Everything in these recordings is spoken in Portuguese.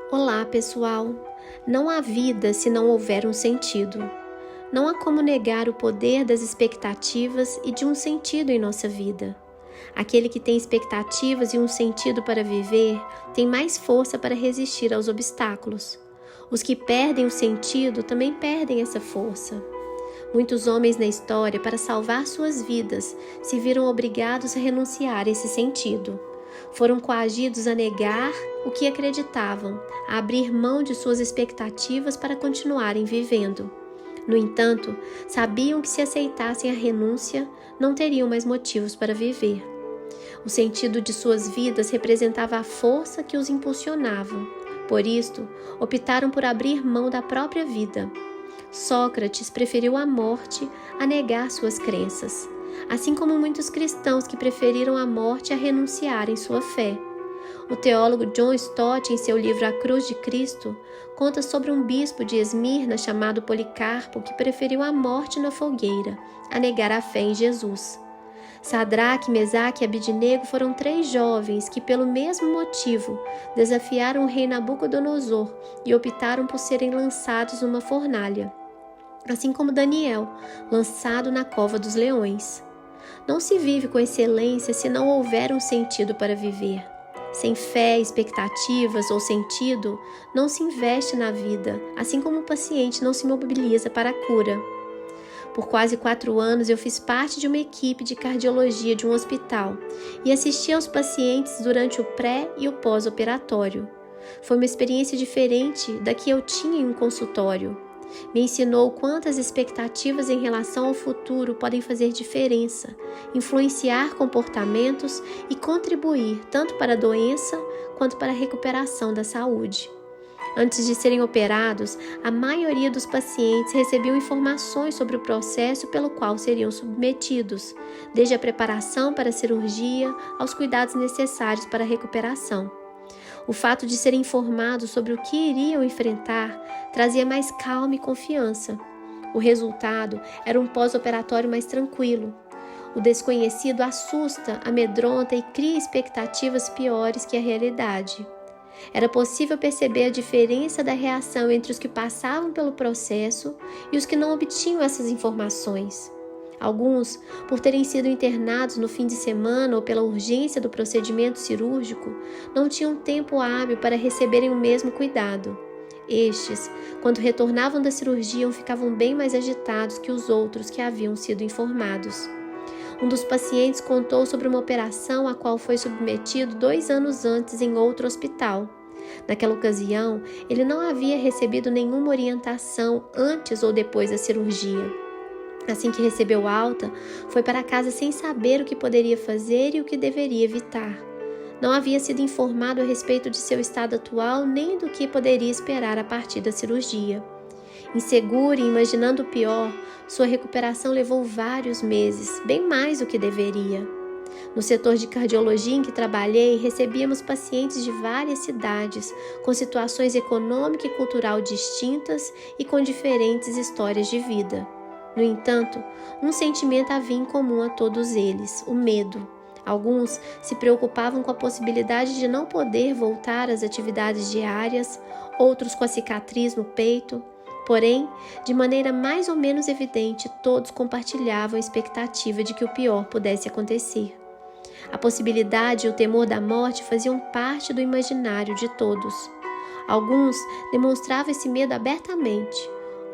Olá, pessoal! Não há vida se não houver um sentido. Não há como negar o poder das expectativas e de um sentido em nossa vida. Aquele que tem expectativas e um sentido para viver tem mais força para resistir aos obstáculos. Os que perdem o sentido também perdem essa força. Muitos homens na história, para salvar suas vidas, se viram obrigados a renunciar a esse sentido. Foram coagidos a negar o que acreditavam, a abrir mão de suas expectativas para continuarem vivendo. No entanto, sabiam que se aceitassem a renúncia, não teriam mais motivos para viver. O sentido de suas vidas representava a força que os impulsionava. Por isto, optaram por abrir mão da própria vida. Sócrates preferiu a morte a negar suas crenças, assim como muitos cristãos que preferiram a morte a renunciarem sua fé. O teólogo John Stott, em seu livro A Cruz de Cristo, conta sobre um bispo de Esmirna chamado Policarpo que preferiu a morte na fogueira a negar a fé em Jesus. Sadraque, Mesaque e Abidnego foram 3 jovens que, pelo mesmo motivo, desafiaram o rei Nabucodonosor e optaram por serem lançados numa fornalha, assim como Daniel, lançado na cova dos leões. Não se vive com excelência se não houver um sentido para viver. Sem fé, expectativas ou sentido, não se investe na vida, assim como o paciente não se mobiliza para a cura. Por quase 4 anos eu fiz parte de uma equipe de cardiologia de um hospital e assisti aos pacientes durante o pré e o pós-operatório. Foi uma experiência diferente da que eu tinha em um consultório. Me ensinou quantas expectativas em relação ao futuro podem fazer diferença, influenciar comportamentos e contribuir tanto para a doença quanto para a recuperação da saúde. Antes de serem operados, a maioria dos pacientes recebiam informações sobre o processo pelo qual seriam submetidos, desde a preparação para a cirurgia aos cuidados necessários para a recuperação. O fato de serem informados sobre o que iriam enfrentar trazia mais calma e confiança. O resultado era um pós-operatório mais tranquilo. O desconhecido assusta, amedronta e cria expectativas piores que a realidade. Era possível perceber a diferença da reação entre os que passavam pelo processo e os que não obtinham essas informações. Alguns, por terem sido internados no fim de semana ou pela urgência do procedimento cirúrgico, não tinham tempo hábil para receberem o mesmo cuidado. Estes, quando retornavam da cirurgia, ficavam bem mais agitados que os outros que haviam sido informados. Um dos pacientes contou sobre uma operação a qual foi submetido 2 anos antes em outro hospital. Naquela ocasião, ele não havia recebido nenhuma orientação antes ou depois da cirurgia. Assim que recebeu alta, foi para casa sem saber o que poderia fazer e o que deveria evitar. Não havia sido informado a respeito de seu estado atual nem do que poderia esperar a partir da cirurgia. Inseguro e imaginando o pior, sua recuperação levou vários meses, bem mais do que deveria. No setor de cardiologia em que trabalhei, recebíamos pacientes de várias cidades, com situações econômica e cultural distintas e com diferentes histórias de vida. No entanto, um sentimento havia em comum a todos eles: o medo. Alguns se preocupavam com a possibilidade de não poder voltar às atividades diárias, outros com a cicatriz no peito. Porém, de maneira mais ou menos evidente, todos compartilhavam a expectativa de que o pior pudesse acontecer. A possibilidade e o temor da morte faziam parte do imaginário de todos. Alguns demonstravam esse medo abertamente.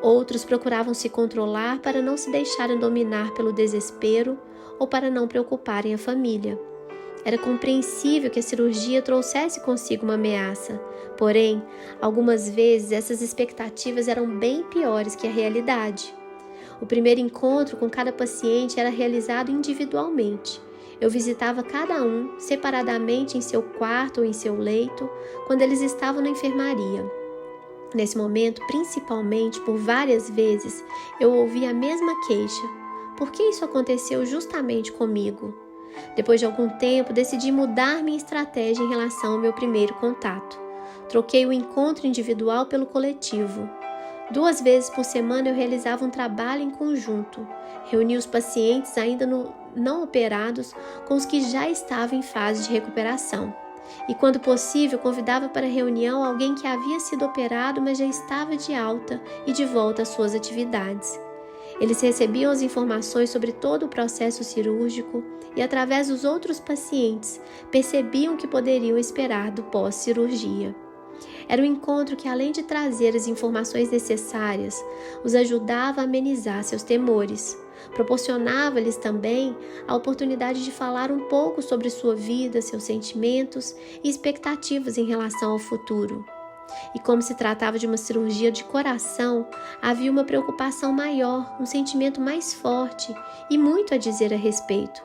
Outros procuravam se controlar para não se deixarem dominar pelo desespero ou para não preocuparem a família. Era compreensível que a cirurgia trouxesse consigo uma ameaça, porém, algumas vezes essas expectativas eram bem piores que a realidade. O primeiro encontro com cada paciente era realizado individualmente. Eu visitava cada um separadamente em seu quarto ou em seu leito, quando eles estavam na enfermaria. Nesse momento, principalmente por várias vezes, eu ouvi a mesma queixa: por que isso aconteceu justamente comigo? Depois de algum tempo, decidi mudar minha estratégia em relação ao meu primeiro contato. Troquei o encontro individual pelo coletivo. 2 vezes por semana eu realizava um trabalho em conjunto. Reunia os pacientes ainda não operados com os que já estavam em fase de recuperação. e, quando possível, convidava para a reunião alguém que havia sido operado, mas já estava de alta e de volta às suas atividades. Eles recebiam as informações sobre todo o processo cirúrgico e, através dos outros pacientes, percebiam o que poderiam esperar do pós-cirurgia. Era um encontro que, além de trazer as informações necessárias, os ajudava a amenizar seus temores. Proporcionava-lhes também a oportunidade de falar um pouco sobre sua vida, seus sentimentos e expectativas em relação ao futuro. E como se tratava de uma cirurgia de coração, havia uma preocupação maior, um sentimento mais forte e muito a dizer a respeito.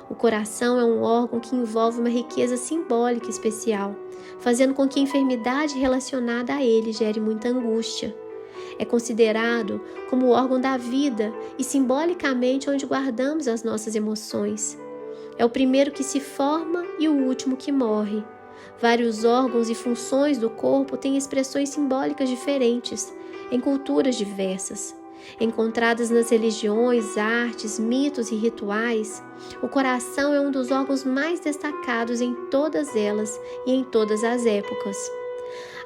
O coração é um órgão que envolve uma riqueza simbólica especial, fazendo com que a enfermidade relacionada a ele gere muita angústia. É considerado como o órgão da vida e simbolicamente onde guardamos as nossas emoções. É o primeiro que se forma e o último que morre. Vários órgãos e funções do corpo têm expressões simbólicas diferentes, em culturas diversas. Encontradas nas religiões, artes, mitos e rituais, o coração é um dos órgãos mais destacados em todas elas e em todas as épocas.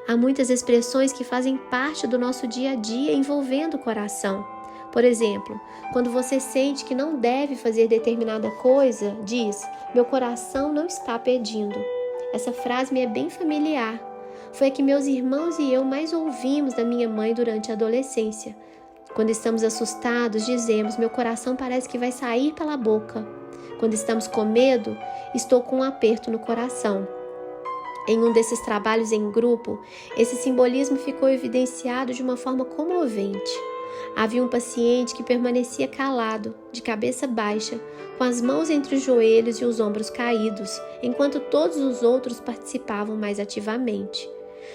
Há muitas expressões que fazem parte do nosso dia a dia envolvendo o coração. Por exemplo, quando você sente que não deve fazer determinada coisa, diz: "Meu coração não está pedindo". Essa frase me é bem familiar. Foi a que meus irmãos e eu mais ouvimos da minha mãe durante a adolescência. Quando estamos assustados, dizemos: "Meu coração parece que vai sair pela boca". Quando estamos com medo, estou com um aperto no coração. Em um desses trabalhos em grupo, esse simbolismo ficou evidenciado de uma forma comovente. Havia um paciente que permanecia calado, de cabeça baixa, com as mãos entre os joelhos e os ombros caídos, enquanto todos os outros participavam mais ativamente.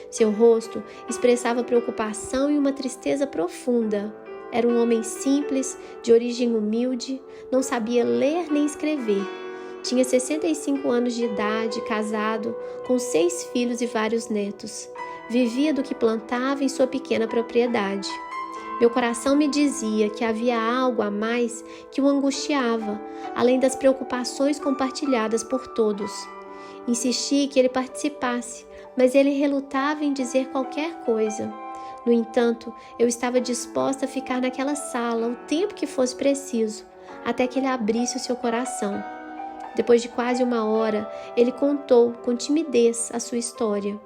Seu rosto expressava preocupação e uma tristeza profunda. Era um homem simples, de origem humilde, não sabia ler nem escrever. Tinha 65 anos de idade, casado, com 6 filhos e vários netos. Vivia do que plantava em sua pequena propriedade. Meu coração me dizia que havia algo a mais que o angustiava, além das preocupações compartilhadas por todos. Insisti que ele participasse, mas ele relutava em dizer qualquer coisa. No entanto, eu estava disposta a ficar naquela sala o tempo que fosse preciso, até que ele abrisse o seu coração. Depois de quase 1 hora, ele contou com timidez a sua história.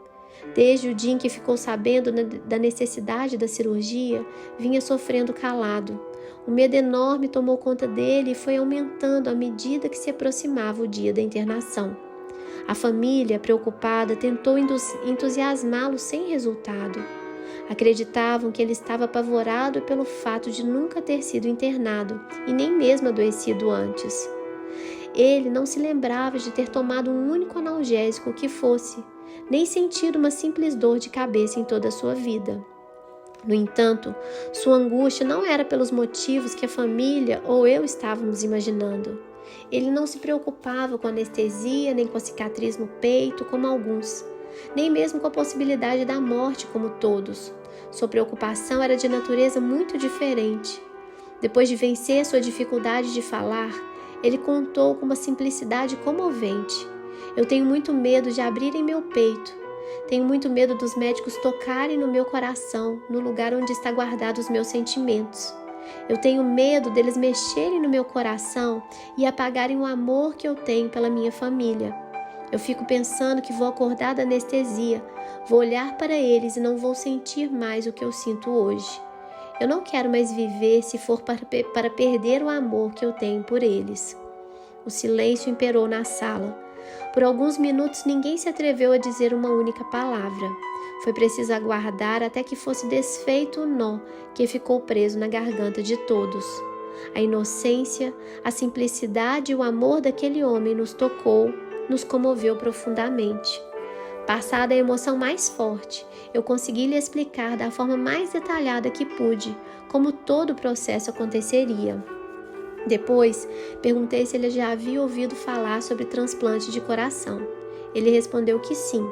Desde o dia em que ficou sabendo da necessidade da cirurgia, vinha sofrendo calado. Um medo enorme tomou conta dele e foi aumentando à medida que se aproximava o dia da internação. A família, preocupada, tentou entusiasmá-lo sem resultado. Acreditavam que ele estava apavorado pelo fato de nunca ter sido internado e nem mesmo adoecido antes. Ele não se lembrava de ter tomado um único analgésico que fosse, nem sentido uma simples dor de cabeça em toda a sua vida. No entanto, sua angústia não era pelos motivos que a família ou eu estávamos imaginando. Ele não se preocupava com anestesia, nem com a cicatriz no peito, como alguns, nem mesmo com a possibilidade da morte, como todos. Sua preocupação era de natureza muito diferente. Depois de vencer sua dificuldade de falar, ele contou com uma simplicidade comovente: "Eu tenho muito medo de abrirem meu peito. Tenho muito medo dos médicos tocarem no meu coração, no lugar onde está guardado os meus sentimentos. Eu tenho medo deles mexerem no meu coração e apagarem o amor que eu tenho pela minha família. Eu fico pensando que vou acordar da anestesia, vou olhar para eles e não vou sentir mais o que eu sinto hoje. Eu não quero mais viver se for para perder o amor que eu tenho por eles." O silêncio imperou na sala. Por alguns minutos ninguém se atreveu a dizer uma única palavra. Foi preciso aguardar até que fosse desfeito o nó que ficou preso na garganta de todos. A inocência, a simplicidade e o amor daquele homem nos tocou, nos comoveu profundamente. Passada a emoção mais forte, eu consegui lhe explicar da forma mais detalhada que pude como todo o processo aconteceria. Depois, perguntei se ele já havia ouvido falar sobre transplante de coração. Ele respondeu que sim.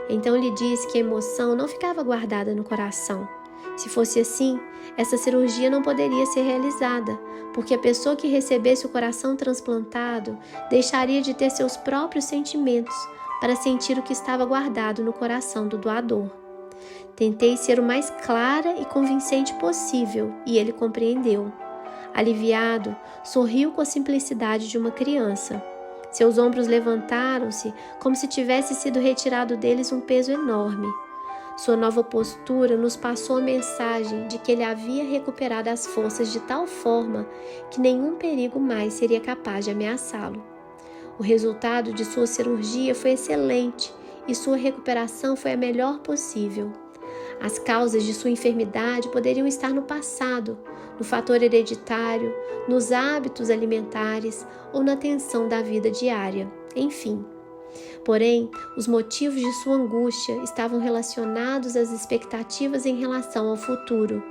Então lhe disse que a emoção não ficava guardada no coração. Se fosse assim, essa cirurgia não poderia ser realizada, porque a pessoa que recebesse o coração transplantado deixaria de ter seus próprios sentimentos, para sentir o que estava guardado no coração do doador. Tentei ser o mais clara e convincente possível e ele compreendeu. Aliviado, sorriu com a simplicidade de uma criança. Seus ombros levantaram-se como se tivesse sido retirado deles um peso enorme. Sua nova postura nos passou a mensagem de que ele havia recuperado as forças de tal forma que nenhum perigo mais seria capaz de ameaçá-lo. O resultado de sua cirurgia foi excelente e sua recuperação foi a melhor possível. As causas de sua enfermidade poderiam estar no passado, no fator hereditário, nos hábitos alimentares ou na tensão da vida diária, enfim. Porém, os motivos de sua angústia estavam relacionados às expectativas em relação ao futuro.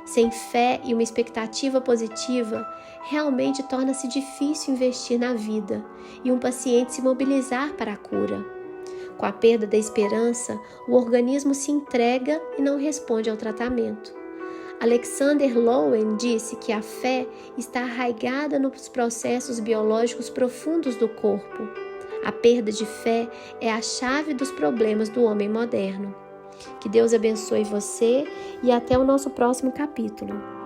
Sem fé e uma expectativa positiva, realmente torna-se difícil investir na vida e um paciente se mobilizar para a cura. Com a perda da esperança, o organismo se entrega e não responde ao tratamento. Alexander Lowen disse que a fé está arraigada nos processos biológicos profundos do corpo. A perda de fé é a chave dos problemas do homem moderno. Que Deus abençoe você e até o nosso próximo capítulo.